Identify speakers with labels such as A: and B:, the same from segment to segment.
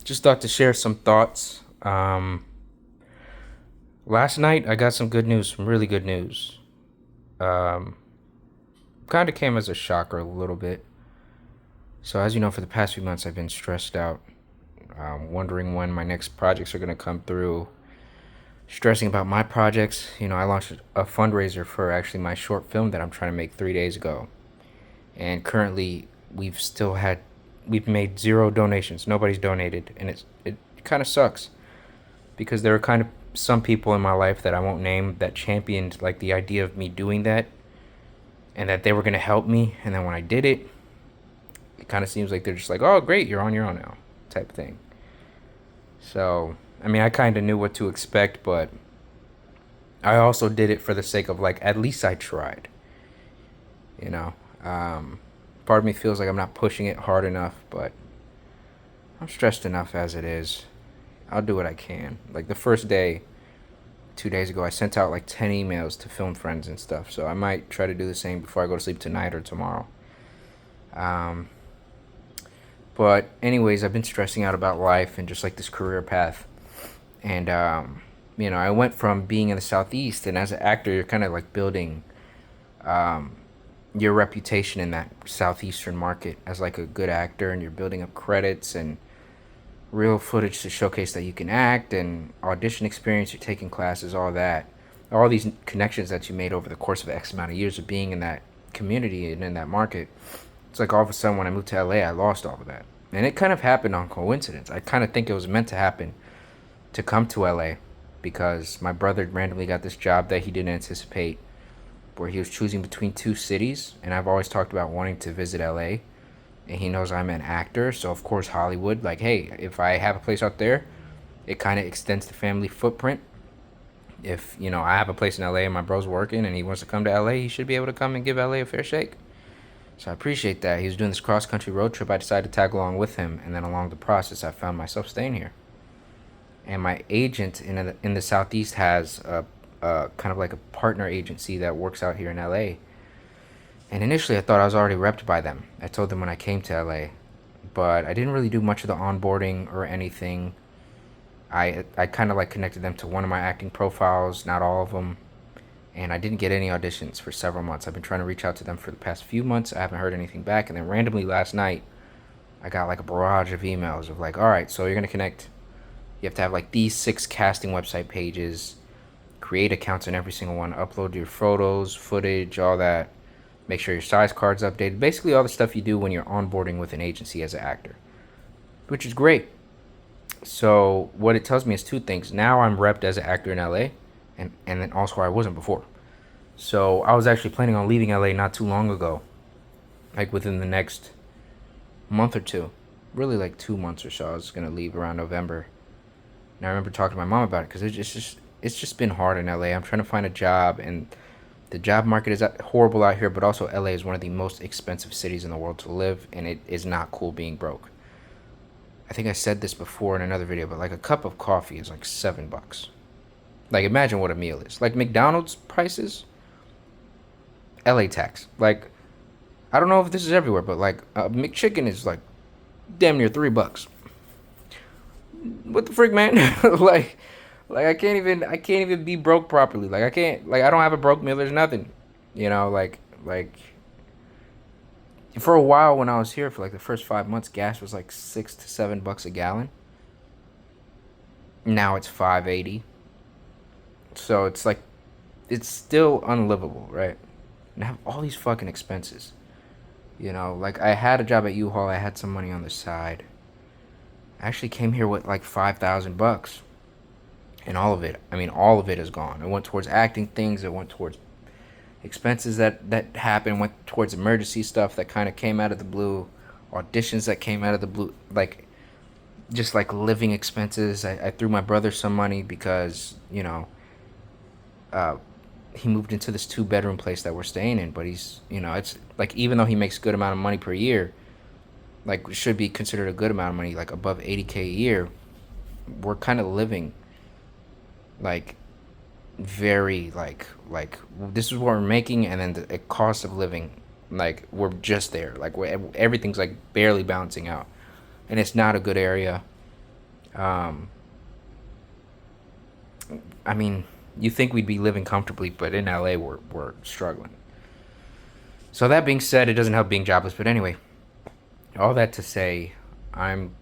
A: Just thought to share some thoughts. Last night I got some good news, some really good news. Um, Kind of came as a shocker a little bit. So as you know, for the past few months I've been stressed out, wondering when my next projects are gonna come through. Stressing about my projects. I launched a fundraiser for actually my short film that I'm trying to make 3 days ago, and currently we've made zero donations. Nobody's donated, and it kind of sucks because there are kind of some people in my life that I won't name that championed like the idea of me doing that and that they were going to help me, and then when I did it, it kind of seems like they're just like, "Oh, great, you're on your own now," type thing. So, I mean, I kind of knew what to expect, but I also did it for the sake of like at least I tried, you know. Um Part of me feels like I'm not pushing it hard enough, but I'm stressed enough as it is. I'll do what I can. Like the first day 2 days ago, I sent out like 10 emails to film friends and stuff. So I might try to do the same before I go to sleep tonight or tomorrow. Um, but, anyways, I've been stressing out about life and just like this career path. And, I went from being in the Southeast, and as an actor, you're kind of like building um, your reputation in that Southeastern market as like a good actor, and you're building up credits and real footage to showcase that you can act and audition experience, you're taking classes, all that. All these connections that you made over the course of X amount of years of being in that community and in that market. It's like all of a sudden when I moved to LA, I lost all of that. And it kind of happened on coincidence. I kind of think it was meant to happen to come to LA because my brother randomly got this job that he didn't anticipate where he was choosing between two cities. And I've always talked about wanting to visit LA, and he knows I'm an actor, so of course Hollywood, like, hey, if I have a place out there, it kind of extends the family footprint. If I have a place in LA and my bro's working and he wants to come to LA, he should be able to come and give LA a fair shake. So I appreciate that. He was doing this cross country road trip. I decided to tag along with him, and then along the process, I found myself staying here. And my agent in the southeast has a kind of like a partner agency that works out here in LA. And initially, I thought I was already repped by them. I told them when I came to LA, but I didn't really do much of the onboarding or anything. I kind of like connected them to one of my acting profiles, not all of them, and I didn't get any auditions for several months. I've been trying to reach out to them for the past few months. I haven't heard anything back, and then randomly last night, I got like a barrage of emails of like, all right, so you're gonna connect. You have to have like these 6 casting website pages, create accounts in every single one, upload your photos, footage, all that. Make sure your size card's updated. Basically, all the stuff you do when you're onboarding with an agency as an actor, which is great. So what it tells me is two things. Now I'm repped as an actor in LA, and then also I wasn't before. So I was actually planning on leaving LA not too long ago, like within the next month or two, really like 2 months or so. I was gonna leave around November, and I remember talking to my mom about it because it's just been hard in LA. I'm trying to find a job, and the job market is horrible out here. But also LA is one of the most expensive cities in the world to live, and it is not cool being broke. I think I said this before in another video, but like a cup of coffee is like $7. Like imagine what a meal is. Like McDonald's prices, LA tax. Like I don't know if this is everywhere, but like a McChicken is like damn near $3. What the frick, man? like, like I can't even be broke properly. Like I don't have a broke meal. There's nothing, like for a while when I was here for like the first 5 months, gas was like $6 to $7 a gallon. Now it's 5.80. So it's like it's still unlivable, right? And I have all these fucking expenses. Like I had a job at U-Haul. I had some money on the side. I actually came here with like $5,000, and all of it. I mean, all of it is gone. It went towards acting things. It went towards expenses that happened. Went towards emergency stuff that kind of came out of the blue. Auditions that came out of the blue. Like just like living expenses. I threw my brother some money because uh, he moved into this 2 bedroom place that we're staying in, but it's like even though he makes a good amount of money per year, like should be considered a good amount of money, like above 80K a year, we're kind of living like very like this is what we're making, and then the cost of living, like we're just there, like everything's like barely balancing out, and it's not a good area. Um, I mean, you think we'd be living comfortably, but in LA, we're struggling. So that being said, it doesn't help being jobless. But anyway, all that to say, I'm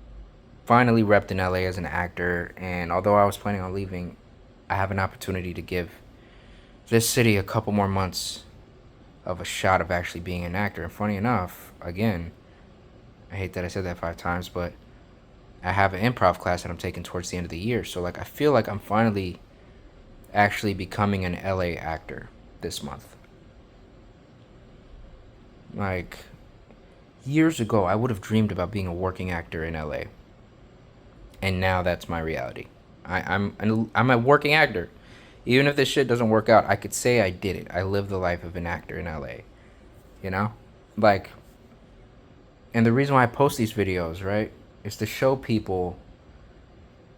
A: finally repped in LA as an actor, and although I was planning on leaving, I have an opportunity to give this city a couple more months of a shot of actually being an actor. And funny enough, again, I hate that I said that 5 times, but I have an improv class that I'm taking towards the end of the year. So like I feel like I'm finally actually becoming an LA actor this month. Like years ago, I would have dreamed about being a working actor in LA, and now that's my reality. I'm a working actor. Even if this shit doesn't work out, I could say I did it. I lived the life of an actor in LA. You know, like, and the reason why I post these videos, right, is to show people,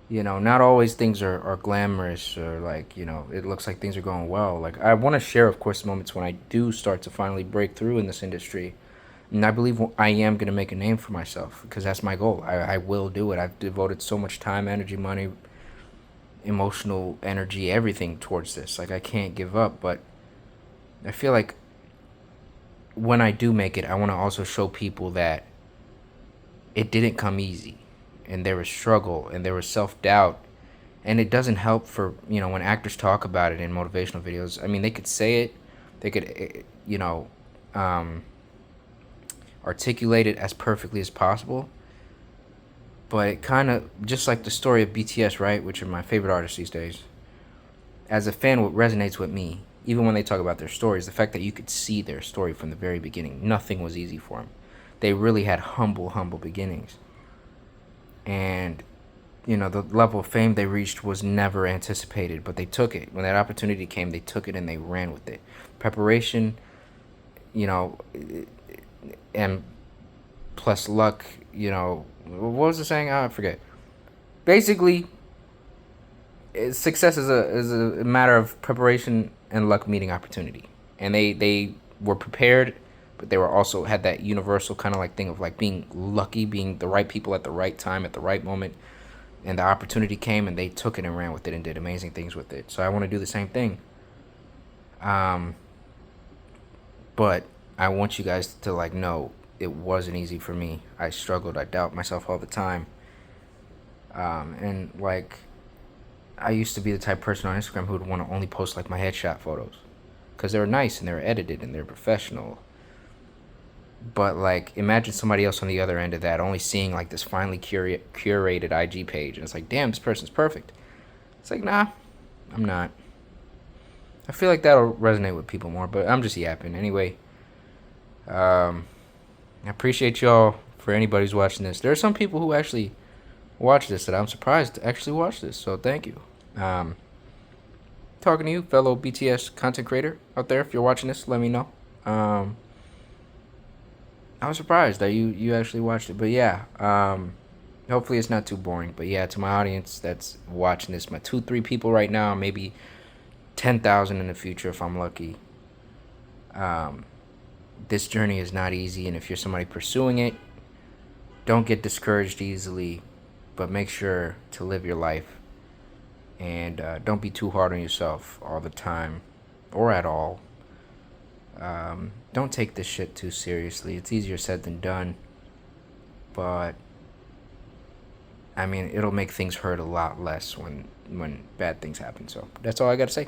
A: not always things are glamorous or like, it looks like things are going well. Like, I want to share, of course, moments when I do start to finally break through in this industry. And I believe I am going to make a name for myself because that's my goal. I will do it. I've devoted so much time, energy, money, emotional energy, everything towards this. Like, I can't give up. But I feel like when I do make it, I want to also show people that it didn't come easy and there was struggle and there was self-doubt, and it doesn't help for when actors talk about it in motivational videos. I mean, they could say it, they could um, articulate it as perfectly as possible, but it kind of just like the story of BTS, right, which are my favorite artists these days. As a fan, what resonates with me, even when they talk about their stories, the fact that you could see their story from the very beginning. Nothing was easy for them. They really had humble beginnings, and the level of fame they reached was never anticipated, but they took it. When that opportunity came, they took it and they ran with it. Preparation, you know, and plus luck, what was the saying? I forget. Basically, success is a matter of preparation and luck meeting opportunity. And they were prepared, but they were also had that universal kind of like thing of like being lucky, being the right people at the right time at the right moment, and the opportunity came and they took it and ran with it and did amazing things with it. So I want to do the same thing. Um, but I want you guys to like know it wasn't easy for me. I struggled. I doubt myself all the time. And like I used to be the type of person on Instagram who would want to only post like my headshot photos because they were nice and they were edited and they're professional. But like imagine somebody else on the other end of that only seeing like this finely curated IG page and it's like, damn, this person's perfect. It's like, nah, I'm not. I feel like that'll resonate with people more, but I'm just yapping. Anyway, I appreciate y'all. For anybody who's watching this, there are some people who actually watch this that I'm surprised to actually watch this, so thank you. Um, Talking to you, fellow BTS content creator out there. If you're watching this, let me know. I was surprised that you actually watched it, but yeah. Hopefully it's not too boring. But yeah, to my audience that's watching this, my 2-3 people right now, maybe 10,000 in the future if I'm lucky. This journey is not easy, and if you're somebody pursuing it, don't get discouraged easily, but make sure to live your life, and don't be too hard on yourself all the time or at all. Don't take this shit too seriously. It's easier said than done, but I mean, it'll make things hurt a lot less when bad things happen. So that's all I gotta say.